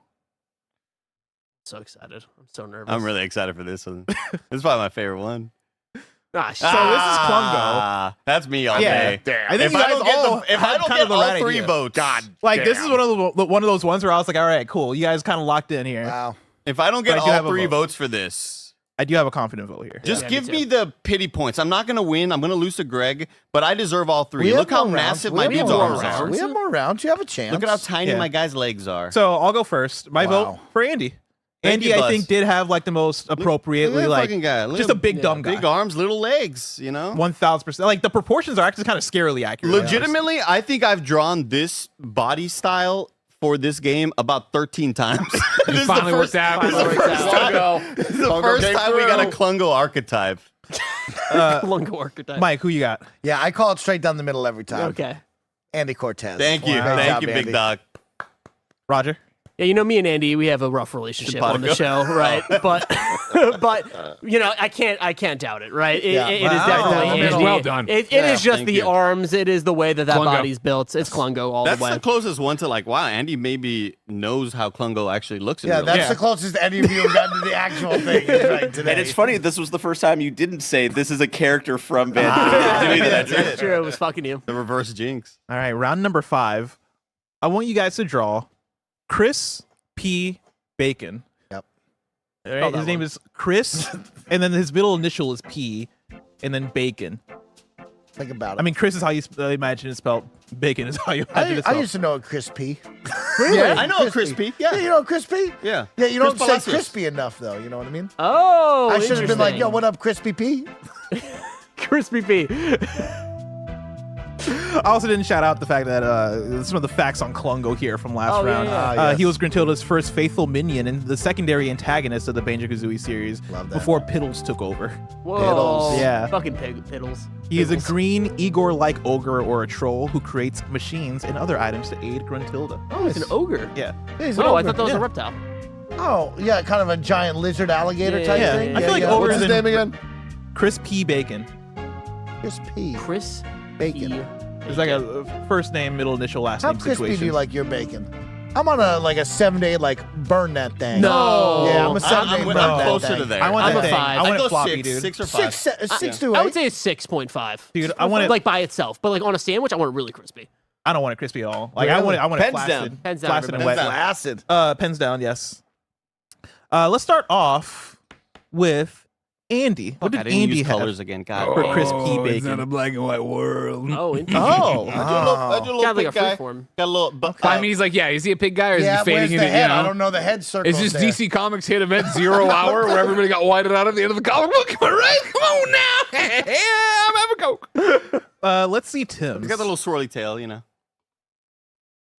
So excited. I'm so nervous. I'm really excited for this one. This is probably my favorite one. Ah, shit. So this is Klungo. That's me all Yeah. day. I think if you I guys don't get all the, if I had don't kind get of the all right three idea. votes, Like this is one of those ones where I was like, all right, cool. You guys kind of locked in here. Wow. if I don't get But I do have all a three vote. votes for this, I do have a confident vote here. just Yeah, give me me the pity points. I'm not going to win. I'm going to lose to Greg, but I deserve all three. We Look have how more rounds. massive We my have dude's more arms rounds. are. We have more rounds. You have a chance. Look at how tiny Yeah. my guy's legs are. So I'll go first. My Wow. vote for Andy. Thank Andy, you, I Buzz. think, did have like the most Look appropriately at that like fucking guy. Look just at a big dumb guy. big arms, little legs. You know. 1000%. Like the proportions are actually kind of scarily accurate. Legitimately, I think I've drawn this body style for this game about 13 times. This is the finally first- worked out. This is the first time, this is the first came time we got a through. Klungo archetype. Klungo archetype. Mike, who you got? Yeah, I call it straight down the middle every time. Okay. Andy Cortez. Thank you. Great Thank job, you, Andy. big dog. Roger. Yeah, you know, me and Andy, we have a rough relationship on the show, right? But you know, I can't doubt it, right? It is definitely It's Andy. well done. It is just thank the you. arms. It is the way that Klungo. body's built. It's Klungo all That's the way. the closest one to like, wow, Andy maybe knows how Klungo actually looks in Yeah, real that's life. the closest any of you have gotten to the actual thing right today. And it's funny, this was the first time you didn't say this is a character from Banjo. That's true. It was fucking you. The reverse jinx. All right, round number 5. I want you guys to draw Chris P. Bacon. Yep. All right, his name is Chris, and then his middle initial is P, and then Bacon. Think about it. I mean, Chris is how you imagine it's spelled. Bacon is how you imagine it's I spelled. used to know a crispy. Yeah, I know a crispy. Yeah, you know a crispy? Yeah. Yeah, you don't Chris say Palacios. crispy enough, though. You know what I mean? Oh, I should have been like, yo, interesting. what up, Crispy P? Crispy P. I also didn't shout out the fact that some of the facts on Klungo here from last Oh, yeah, round. yeah. Yes. He was Gruntilda's first faithful minion and the secondary antagonist of the Banjo-Kazooie series Love that. before Piddles took over. Whoa. Piddles. Yeah. Fucking Piddles. He is a Piddles. green Igor-like ogre or a troll who creates machines and other items to aid Gruntilda. Oh, he's an ogre. Yeah. Yeah, he's an Oh, I ogre. thought that was Yeah. a reptile. Oh, yeah, kind of a giant lizard alligator Yeah, type yeah. thing. I feel like yeah. ogres What's his and- name again? Chris P. Bacon. Crispy. Chris Bacon. P. It's like a first name, middle initial, last How name crispy situation. do you like your bacon? I'm on a 7 to 8, like, burn that thing. No. Yeah, I'm a 7 to 8 I'm burn that closer thing. to there. I want I'm that a thing. 5. I want I'd it go floppy, 6, dude. 6 or 5. 6 to 8. I would say a 6.5. Dude, I want it. Like by itself, but like on a sandwich, I want it really crispy. I don't want it crispy at all. Like Really? I want it Pens flaccid, down. Pens down, flaccid and everybody. wet. Acid. Pens down, yes. Let's start off with Andy. What I did didn't Andy use have? colors again. God. For Chris P. Oh, It's Bacon. not a black and white world. Oh, interesting. Oh, I do a little Got like a pig guy. freeform. Got a little. I mean, he's like, yeah, is he a pig guy or is Yeah, he fading where's the into, head? you I know? don't know the head circle. Is this DC Comics hit event 0 hour where everybody got whited out at the end of the comic book? All right, come on now. Yeah, I'm having a Coke. let's see Tim's. He's got the little swirly tail, you know.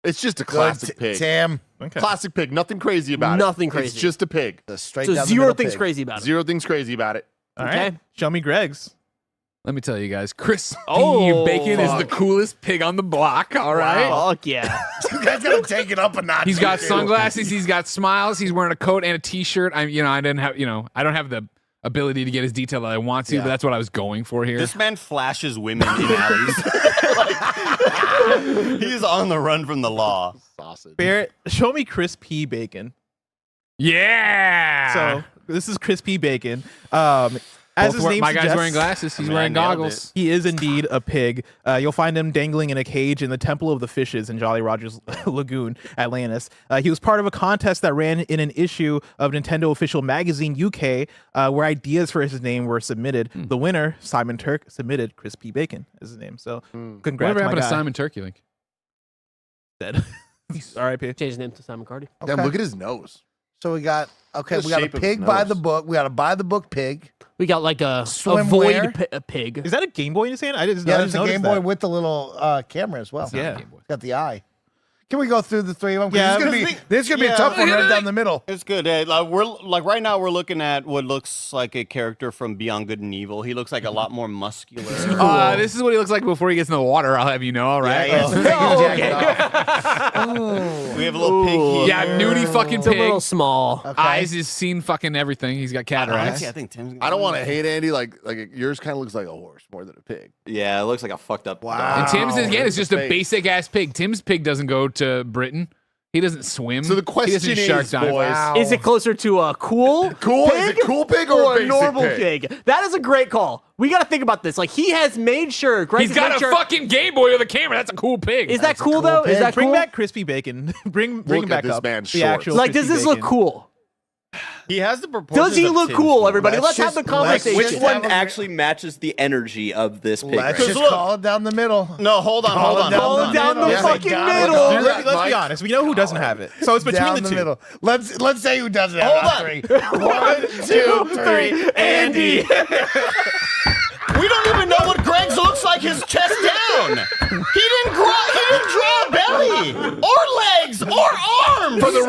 It's just a classic pig. Tim. Okay. Classic pig. Nothing crazy about it. Nothing It's crazy. just a pig. Straight So down the zero middle things pig. crazy about it. Zero things crazy about it. All right. Okay. Show me Greg's. Let me tell you guys, Chris Oh, Bacon is the fuck. coolest pig on the block. All right. Fuck yeah. You guys gotta take it up a notch. He's got dude. sunglasses. He's got smiles. He's wearing a coat and a T-shirt. I don't have the ability to get as detailed as I want to, but that's what I was going for here. This man flashes women in alleys. He's on the run from the law. Sausage. Barrett, show me Chris P. Bacon. Yeah. So this is Chris P. Bacon. As Both his were- name my guy's suggests, wearing glasses. He's I mean, wearing I nailed goggles. he is indeed a pig. You'll find him dangling in a cage in the Temple of the Fishes in Jolly Roger's Lagoon, Atlantis. He was part of a contest that ran in an issue of Nintendo Official Magazine UK, where ideas for his name were submitted. The winner, Simon Turk, submitted Chris P. Bacon as his name. So congrats, Whatever my happened guy. to Simon Turkey? Like, Dead. R.I.P. Change his name to Simon Cardi. Damn, Okay. look at his nose. So we got The we got a shape of pig his by nose. the book. We got a by the book pig. We got like a Swimwear. void pig. Is that a Game Boy in his hand? I didn't. Yeah, I there's just a noticed Game Boy that. with the little camera as well. It's not a Yeah. Game Boy. It's got the eye. Can we go through the three of them? 'Cause Yeah, this is gonna be a tough one right down the middle. It's good. We're like right now we're looking at what looks like a character from Beyond Good and Evil. He looks like a lot more muscular. This is what he looks like before he gets in the water. I'll have you know. All right. Yeah, so take your jacket off. We have a little pig here. Yeah, nudie fucking It's a little pig. small. Okay. Eyes is seen fucking everything. He's got cataracts. Honestly, I think Tim's. I don't want to hate Andy. Like yours kind of looks like a horse more than a pig. Yeah, it looks like a fucked up. Wow. And Tim's again is It's just a fake. basic ass pig. Tim's pig doesn't go to Britain. He doesn't swim. So the He question doesn't is, shark dive. boys, Wow. Is it closer to a cool Cool? pig Is it cool pig or a basic normal pig? pig? That is a great call. We got to think about this. Like he has made sure. Greg He's has got made a sure, fucking Game Boy with a camera. That's a cool pig. Is that That's a cool cool though? Is pig. that Bring cool? back Crispy Bacon. bring Look him at back this up. man's The shorts. actual Like, does Crispy this look Bacon. cool? He has the proportions. Does he of look Tim's cool, one. everybody? Let's have the conversation. Which one Have a- actually matches the energy of this pig? Let's right just look- call it down the middle. No, hold on, hold on. down Hold the on. down the middle. fucking Got it. middle. Do that, Let's be Mike. honest. We know who doesn't have it. So it's between Down the the two. middle. Let's say who doesn't have Hold it. on. Three. 1, 2, 3. Andy. We don't even know what Greg's looks like his chest down. He didn't draw a belly. body, or legs, or arms. For the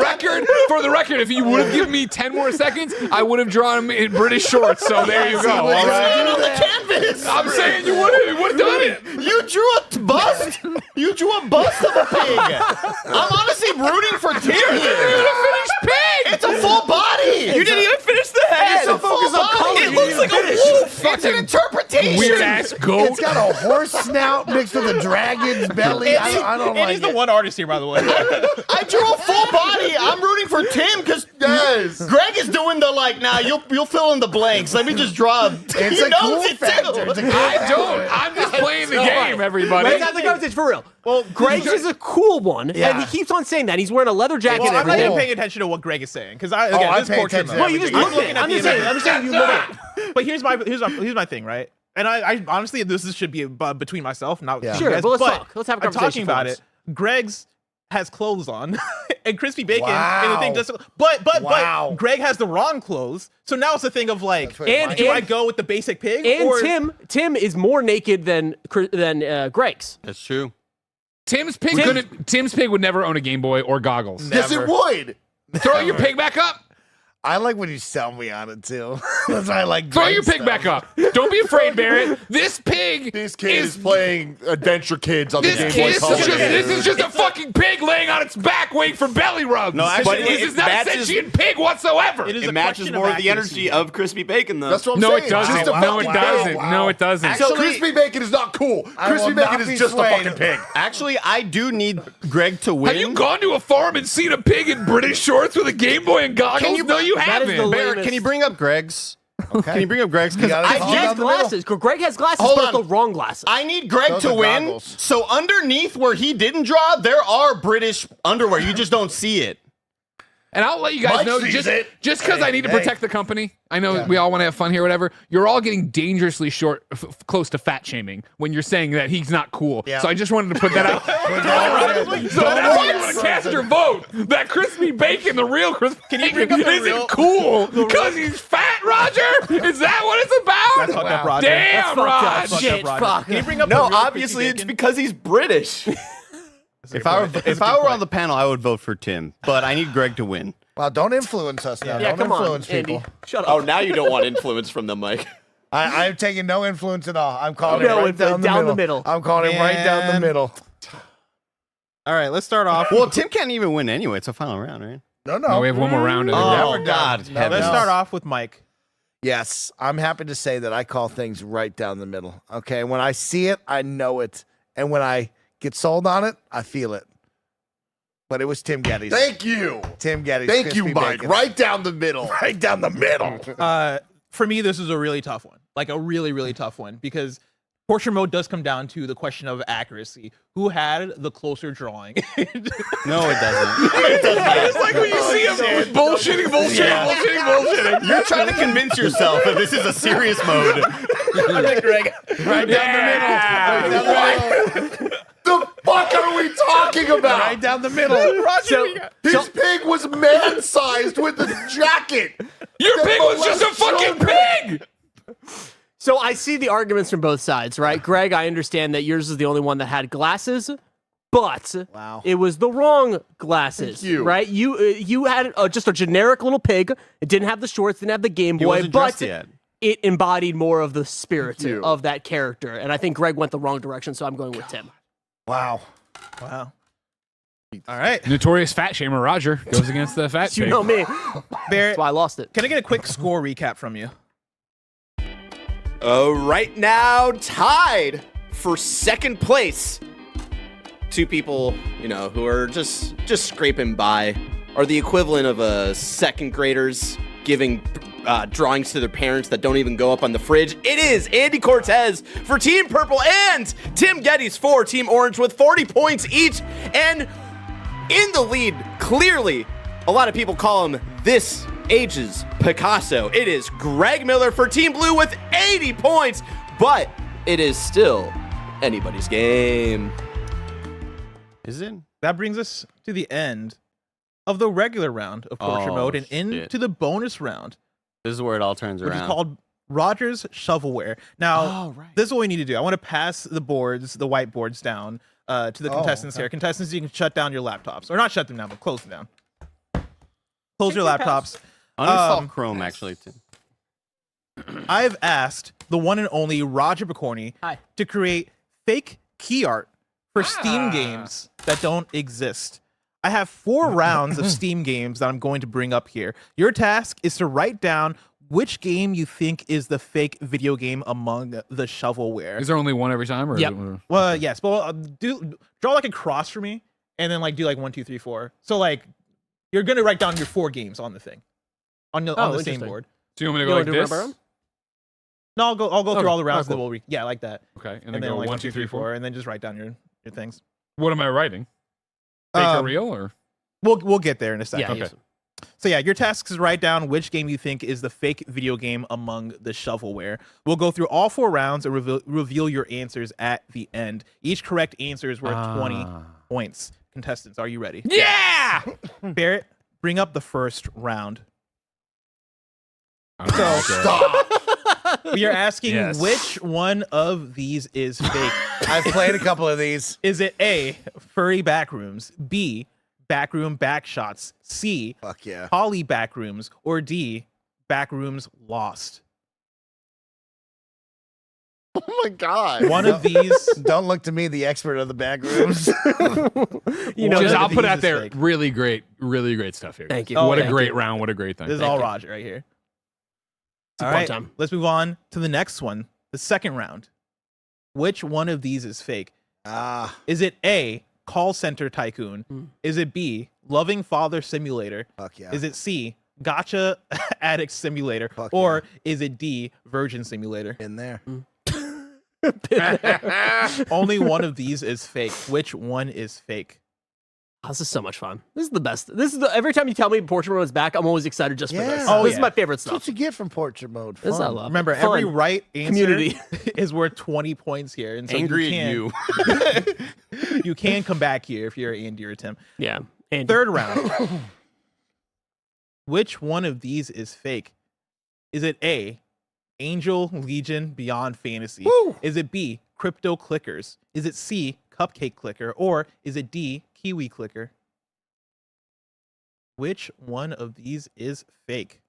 record, if you would have given me 10 more seconds, I would have drawn him in British shorts. So there you go. All right. On the canvas. I'm saying you would have done it. You drew a bust. You drew a bust of a pig. I'm honestly rooting for Tim here. Pig. It's a full body. You didn't even finish the head. It's a full body. It looks like a wolf. It's an interpretation. Weird ass goat. It's got a horse snout mixed with a dragon's belly. I don't like he's the it. one artist here, by the way. I drew a full body. I'm rooting for Tim because Greg is doing the nah. You'll fill in the blanks. Let me just draw. It's a cool factor. It's a cool I don't. I'm just playing the game, everybody. Let's have the conversation for real. Well, Greg's is a cool one, and he keeps on saying that. He's wearing a leather jacket Well, and I'm not everything. even paying attention to what Greg is saying because I I this pay portrait attention to mode. Well, you just I'm looked at it. I'm just saying you look at it. But here's my thing, right? And I honestly, this should be between myself, not Yeah. you Sure, guys, but let's but talk. Let's have a I'm conversation talking about for it. Greg's has clothes on, and crispy bacon, Wow. and the thing does. But Wow. Greg has the wrong clothes, so now it's a thing of like, And- do I go with the basic pig? And or Tim is more naked than Greg's. That's true. Tim's pig would never own a Game Boy or goggles. Yes, it would. Throw your pig back up. I like when you sell me on it too. That's why I like. Throw your Greg's pig back up. Don't be afraid, Barrett. This pig This kid is playing Adventure Kids on the This Game Boy Color. is just a fucking pig laying on its back waiting for belly rubs. No, actually, this it is not a matches- sentient pig whatsoever. it is It a matches question more of the accuracy. energy of crispy bacon, though. That's what I'm No, saying. it doesn't. Just a No, it fucking doesn't. pig. No, it doesn't. So crispy bacon is not cool. I Crispy will not bacon be is just a swayed. fucking pig. Actually, I do need Greg to win. Have you gone to a farm and seen a pig in British shorts with a Game Boy and goggles? No, you That is the haven't. Barrett, lamest- can you bring up Greg's? Okay. Can you bring up Greg's? Because gotta I call He down has the middle. glasses. Greg has glasses, Hold but on. the wrong glasses. I need Greg Those to are win. goggles. So underneath where he didn't draw, there are British underwear. You just don't see it. And I'll let you guys Mike know, sees just it. because I need to protect the company, I know we all want to have fun here, whatever. You're all getting dangerously close to fat shaming when you're saying that he's not cool. Yeah. So I just wanted to put that out. So that's why you want to cast your vote. That crispy bacon, the real crispy bacon, isn't cool because he's fat, Roger? Is that what it's about? That's fucked up, Roger. Damn, Fucked up. Rod. Shit, fuck. Can you bring up No, the real obviously crispy it's bacon? because he's British. If I were on the panel, I would vote for Tim. But I need Greg to win. Well, don't influence us now. Yeah, don't come on, influence Andy. people. Shut up. Oh, now you don't want influence from them, Mike. I'm taking no influence at all. I'm calling No it right influence, down the middle. I'm calling it right down the Man. middle. All right, let's start off. Well, Tim can't even win anyway. It's a final round, right? No. No, we have one more round. of the Oh, never God. done. heavens. Let's start off with Mike. Yes, I'm happy to say that I call things right down the middle. Okay, when I see it, I know it, and when I get sold on it, I feel it. But it was Tim Geddes. Thank you. Tim Geddes. Thank you, crispy Mike. bacon. Right down the middle. right down the middle. For me, this is a really tough one. Like a really, really tough one because portrait mode does come down to the question of accuracy. Who had the closer drawing? No, it doesn't. It's like when you see him bullshitting. You're trying to convince yourself that this is a serious mode. Greg. Right down the middle. Right down the middle. The fuck are we talking about? Right down the middle. His pig was man-sized with a jacket. Your pig was just a fucking pig. So I see the arguments from both sides, right? Greg, I understand that yours is the only one that had glasses, but it was the wrong glasses, Thank you. right? You had just a generic little pig. It didn't have the shorts, didn't have the Game He Boy, wasn't but dressed yet. it embodied more of the spirit you. of that character. And I think Greg went the wrong direction, so I'm going with Tim. Wow. Wow. All right. Notorious fat shamer Roger goes against the fat You pig. know me. Barrett, That's why I lost it. can I get a quick score recap from you? Right now, tied for second place. Two people, who are just scraping by, are the equivalent of second graders giving drawings to their parents that don't even go up on the fridge. It is Andy Cortez for Team Purple and Tim Geddes for Team Orange with 40 points each. And in the lead, clearly, a lot of people call him this age's Picasso. It is Greg Miller for Team Blue with 80 points, but it is still anybody's game. Is it? That brings us to the end of the regular round of portrait Oh, mode and shit. into the bonus round, This is where it all turns which around. is called Roger's Shovelware. Now, this is what we need to do. I want to pass the whiteboards down to the contestants here. Contestants, you can shut down your laptops, or not shut them down, but close them down. Close your laptops. Uninstall Chrome, actually, too. I've asked the one and only Roger Picorni to create fake key art for Steam games that don't exist. I have 4 rounds of Steam games that I'm going to bring up here. Your task is to write down which game you think is the fake video game among the shovelware. Is there only one every time? Or Yep. Well, yes. Well, draw like a cross for me, and then like do like 1, 2, 3, 4. So like you're gonna write down your 4 games on the thing, on the same interesting. board. So you want me to go like this? No, I'll go through all the rounds. cool. That we'll yeah, like that. Okay, and And then then go like 1, 2, 3, 4. and then just write down your things. What am I writing? Fake or real, or We'll get there in a second. Yeah. okay? So yeah, your task is to write down which game you think is the fake video game among the shovelware. We'll go through all 4 rounds and reveal your answers at the end. Each correct answer is worth 20 points. Contestants, are you ready? Yeah. Barrett, bring up the first round. So Stop. We are asking Yes. which one of these is fake. I've played a couple of these. Is it A, furry backrooms, B, backroom backshots, C, Fuck yeah. poly backrooms, or D, backrooms lost? Oh my god. One of these. Don't look to me, the expert of the back rooms. You know, One Just, of I'll put these out is there fake. really great stuff here. Thank you. Oh, What a thank great you. round. What a great thing. This is all Roger right here. All fun right, time. let's move on to the next one, the second round. Which one of these is fake? Is it A, call center tycoon? Is it B, loving father simulator? Fuck yeah. Is it C, gotcha addict simulator? Fuck Or is it D, virgin simulator? in there? Only one of these is fake. Which one is fake? Oh, this is so much fun. This is the best. Every time you tell me Portrait Mode is back, I'm always excited just for this. Yeah. Oh, This yeah. is my favorite That's what stuff. you get from portrait mode. This I Fun. love. Remember, Fun. every right answer Community. is worth 20 points here. And so Angry you at can, you. you can come back here if you're Andy or Tim. Yeah. And Third round. Which one of these is fake? Is it A, Angel Legion Beyond Fantasy? Woo! Is it B, Crypto Clickers? Is it C, Cupcake Clicker? Or is it D, Kiwi Clicker? Which one of these is fake?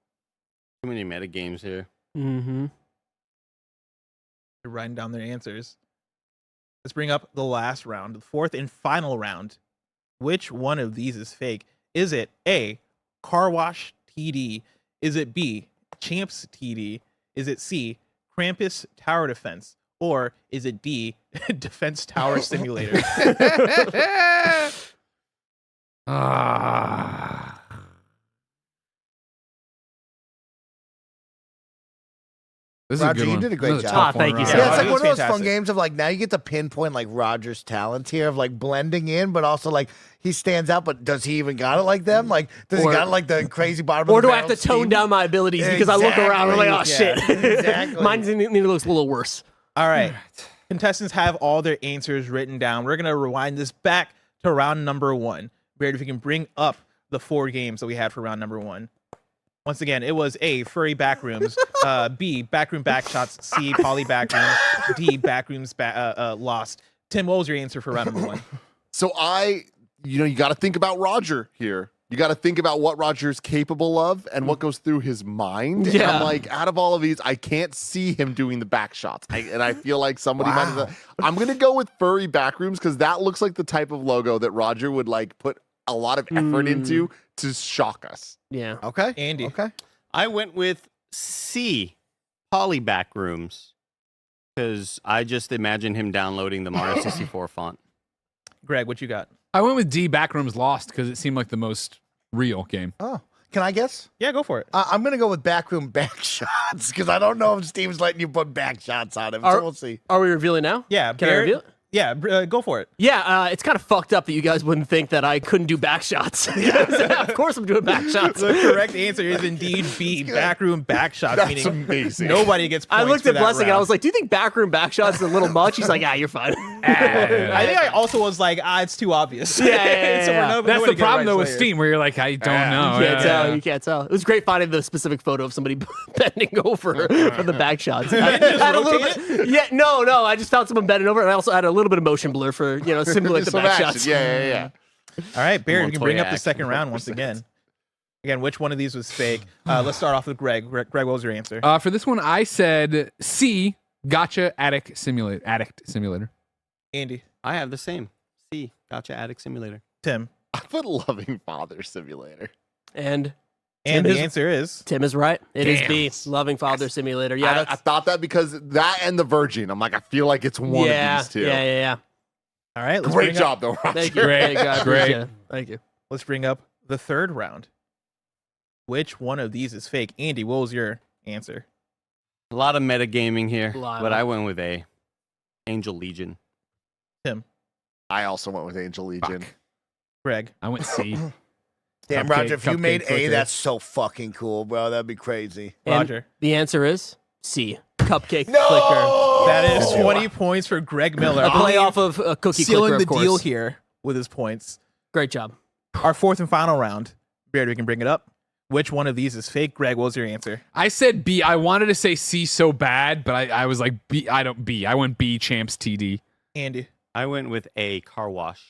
Too many meta games here. Mm-hmm. They're writing down their answers. Let's bring up the last round, the fourth and final round. Which one of these is fake? Is it A, Car Wash TD? Is it B, Champs TD? Is it C, Krampus Tower Defense? Or is it D, Defense Tower Simulator? This is Roger, a good you one. did a great This is job. top Thank one, you, Roger. Yeah, it's like it one was of those fun fantastic. games of like now you get to pinpoint like Roger's talent here of like blending in, but also like he stands out. But does he even got it like them? Like does he Or- got like the crazy bottom? Or of the do I have to barrel tone steam? down my abilities because I look around and I'm like, oh Exactly. shit. Yeah, exactly. Mine looks a little worse. All right. Contestants have all their answers written down. We're going to rewind this back to round number 1. Baird, if you can bring up the 4 games that we had for round number 1. Once again, it was A, furry backrooms, B, backroom backshots, C, poly backrooms, D, backrooms lost. Tim, what was your answer for round number 1? So you got to think about Roger here. You got to think about what Roger's capable of and what goes through his mind. And Yeah. I'm like, out of all of these, I can't see him doing the back shots. And I feel like somebody might have. I'm going to go with furry backrooms because that looks like the type of logo that Roger would like put a lot of effort into to shock us. Yeah. Okay, Andy. Okay, I went with C, Poly Backrooms, because I just imagine him downloading the Mario 64 font. Greg, what you got? I went with D, Backrooms Lost, because it seemed like the most real game. Oh, can I guess? Yeah, go for it. I'm gonna go with backroom back shots because I don't know if Steve's letting you put back shots on him. Are- So we'll see. Are we revealing now? Yeah, Can I Barrett, reveal it? Yeah, go for it. Yeah, it's kind of fucked up that you guys wouldn't think that I couldn't do back shots. Of course I'm doing back shots. The correct answer is indeed B, backroom back shots, That's meaning amazing. nobody gets points I looked for at that Blessing and I round. was like, do you think backroom back shots is a little much? He's like, yeah, you're fine. I think I also was like, it's too obvious. Yeah. So we're That's nobody the get it problem right though with later. Steam, where you're like, I don't know. You can't Yeah. tell. You can't tell. It was great finding the specific photo of somebody bending over for the back shots. I just had a little rotate bit, yeah, no. I just found someone bending over, and I also had a little bit of motion blur for simulate the Some back action. shots. Yeah. All right, Barry, we can bring Montoya up the second action, round once again. Again, which one of these was fake? Let's start off with Greg. Greg, what was your answer? For this one, I said C. Gotcha Addict Simulator. Andy, I have the same. C. Gotcha Addict Simulator. Tim, I put Loving Father Simulator. And and the answer is Tim is right. It is Damn. B. Loving Father Simulator. Yeah, I thought that because that and The Virgin. I'm like, I feel like it's one of these two. Yeah. all right. Let's Great bring job, though, Roger. Thank you. Great. God, Great. appreciate it. Thank you. Let's bring up the third round. Which one of these is fake? Andy, what was your answer? A lot of metagaming here, Lot. but I went with A. Angel Legion. Tim, I also went with Angel Legion. Greg, I went C. Damn, Cupcake- Roger, if you cupcake made A, clicker. that's so fucking cool, bro. That'd be crazy. And Roger. the answer is C. Cupcake clicker. That is 20 points for Greg Miller. A play off of a cookie sealing clicker, the of course. deal here with his points. Great job. Our fourth and final round. Barry, we can bring it up. Which one of these is fake? Greg, what was your answer? I said B. I wanted to say C so bad, but I was like B. I went B. Champs TD. Andy, I went with A. Car Wash.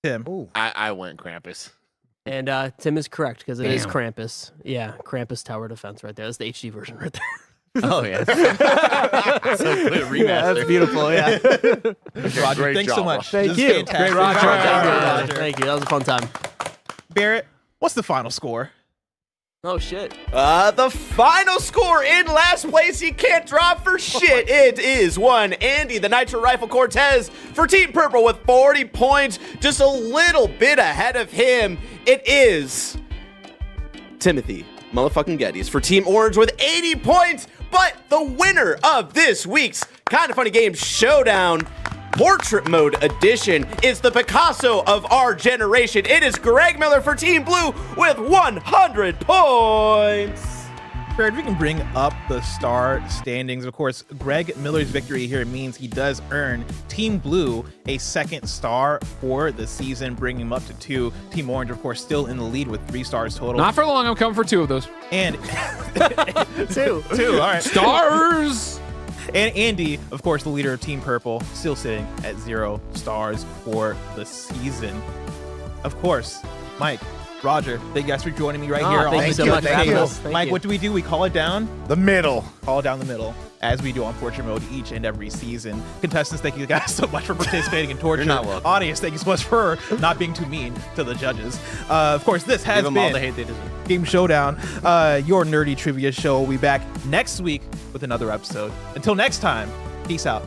Tim, I went Krampus. And Tim is correct because it is Damn. Krampus. Yeah, Krampus Tower Defense right there. That's the HD version right there. Oh, yeah. So good remaster. Yeah, that's beautiful. Yeah. Roger, great thanks so job, much. Thank This is you. fantastic. Great, Roger. Thank you. Thank you. That was a fun time. Barrett, what's the final score? Oh shit. The final score in last place, you can't drop for shit. It is one Andy, the Nitro Rifle Cortez, for Team Purple with 40 points, just a little bit ahead of him. It is Timothy motherfucking Geddes for Team Orange with 80 points, but the winner of this week's Kind of Funny Games Showdown Portrait Mode Edition is the Picasso of our generation. It is Greg Miller for Team Blue with 100 points. Barrett, we can bring up the star standings. Of course, Greg Miller's victory here means he does earn Team Blue a second star for the season, bringing him up to 2. Team Orange, of course, still in the lead with 3 stars total. Not for long. I'm coming for 2 of those. And Two. 2, all right. Stars. And Andy, of course, the leader of Team Purple, still sitting at 0 stars for the season. Of course, Mike, Roger, thank you guys for joining me right here. Thank you so you, much for thank having you. us. Thank Mike, you. what do? We call it down? The middle. Call it down the middle, as we do on Portrait Mode each and every season. Contestants, thank you guys so much for participating in Torture. You're not welcome. Audience, thank you so much for not being too mean to the judges. Of course, this has Give them all the been hate they deserve. Game Showdown, your nerdy trivia show. We'll be back next week with another episode. Until next time, peace out.